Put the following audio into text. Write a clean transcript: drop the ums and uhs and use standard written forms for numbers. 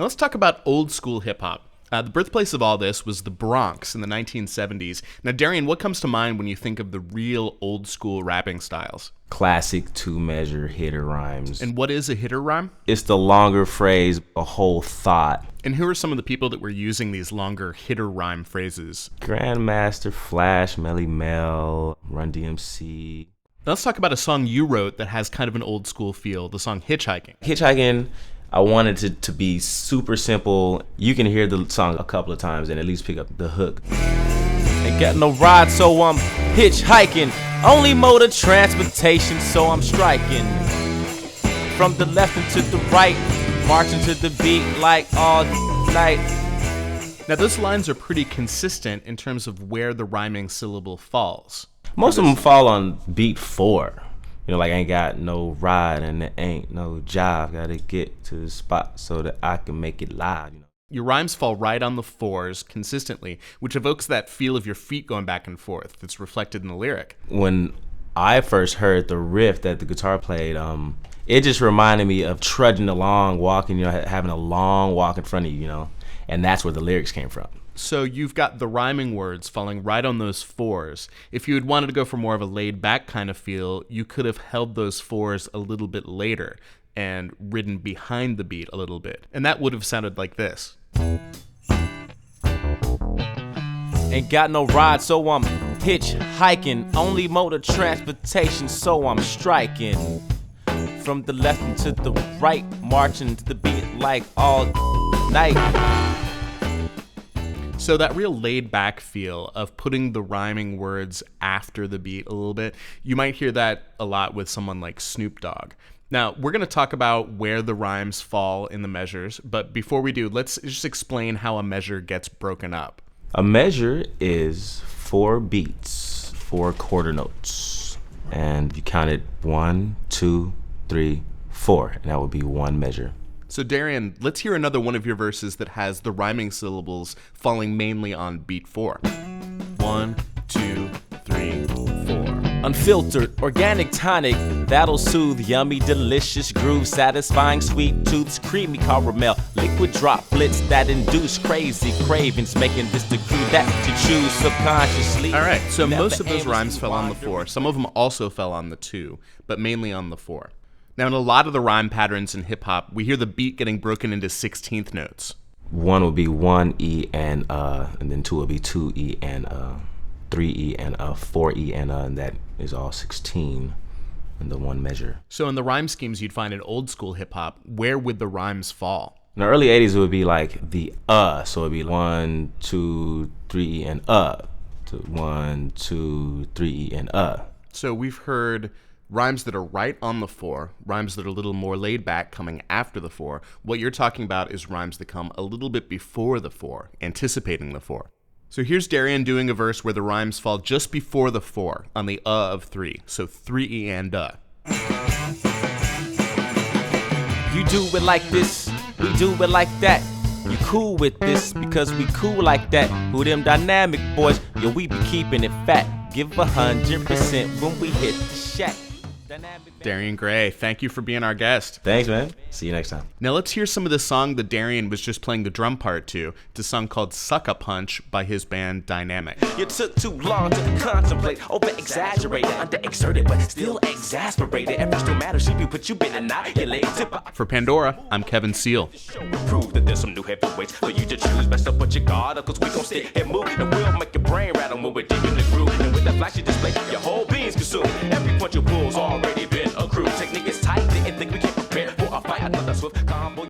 Now let's talk about old school hip hop. The birthplace of all this was the Bronx in the 1970s. Now, Darian, what comes to mind when you think of the real old school rapping styles? Classic two-measure hitter rhymes. And what is a hitter rhyme? It's the longer phrase, a whole thought. And who are some of the people that were using these longer hitter rhyme phrases? Grandmaster Flash, Melly Mel, Run DMC. Now let's talk about a song you wrote that has kind of an old school feel, the song Hitchhiking. Hitchhiking, I wanted it to be super simple. You can hear the song a couple of times and at least pick up the hook. Ain't got no ride, so I'm hitchhiking. Only mode of transportation, so I'm striking. From the left and to the right, marching to the beat like all night. Now those lines are pretty consistent in terms of where the rhyming syllable falls. Most of them fall on beat 4. You know, like ain't got no ride and there ain't no job. Gotta get to the spot so that I can make it live, you know. Your rhymes fall right on the 4s consistently, which evokes that feel of your feet going back and forth that's reflected in the lyric. When I first heard the riff that the guitar played, it just reminded me of trudging along, walking, you know, having a long walk in front of you, you know, and that's where the lyrics came from. So you've got the rhyming words falling right on those 4s. If you had wanted to go for more of a laid-back kind of feel, you could have held those 4s a little bit later and ridden behind the beat a little bit. And that would have sounded like this. Ain't got no ride, so I'm hitchhiking. Only mode of transportation, so I'm striking. From the left and to the right, marching to the beat like all night. So that real laid-back feel of putting the rhyming words after the beat a little bit, you might hear that a lot with someone like Snoop Dogg. Now, we're going to talk about where the rhymes fall in the measures, but before we do, let's just explain how a measure gets broken up. A measure is 4 beats, 4 quarter notes, and you count it 1, 2, 3, 4, and that would be one measure. So Darian, let's hear another one of your verses that has the rhyming syllables falling mainly on beat 4. 1, 2, 3, 4. Unfiltered, organic tonic, that'll soothe yummy, delicious groove, satisfying sweet tooths, creamy caramel, liquid droplets that induce crazy cravings, making this the cue that to choose subconsciously. All right, so most of those rhymes fell on the 4. Some of them also fell on the 2, but mainly on the 4. Now, in a lot of the rhyme patterns in hip-hop, we hear the beat getting broken into 16th notes. 1 will be 1 E and then 2 will be 2 E and 3 E and 4 E and that is all 16 in the one measure. So in the rhyme schemes you'd find in old school hip-hop, where would the rhymes fall? In the early 80s, it would be like the so it'd be 1, 2, 3 E and to 1, 2, 3 E and So we've heard rhymes that are right on the 4, rhymes that are a little more laid back coming after the 4. What you're talking about is rhymes that come a little bit before the 4, anticipating the 4. So here's Darian doing a verse where the rhymes fall just before the 4 on the of 3. So 3 E and You do it like this, we do it like that. You cool with this because we cool like that. Who them dynamic boys? Yo, we be keeping it fat. Give 100% when we hit the shack. Darian Gray, thank you for being our guest. Thanks, man. See you next time. Now let's hear some of the song that Darian was just playing the drum part to. It's a song called Suck Punch by his band Dynamic. You took too long to contemplate, over-exaggerated, under-exerted, but still exasperated. Every still matters, she be put you been annihilated. For Pandora, I'm Kevin Seal. Prove that there's some new heavyweights for you to choose. Best up put your guard up, cause we gon' stick and move. And we'll make your brain rattle when we're deep in the groove. And with that flashy display, your whole being's consumed.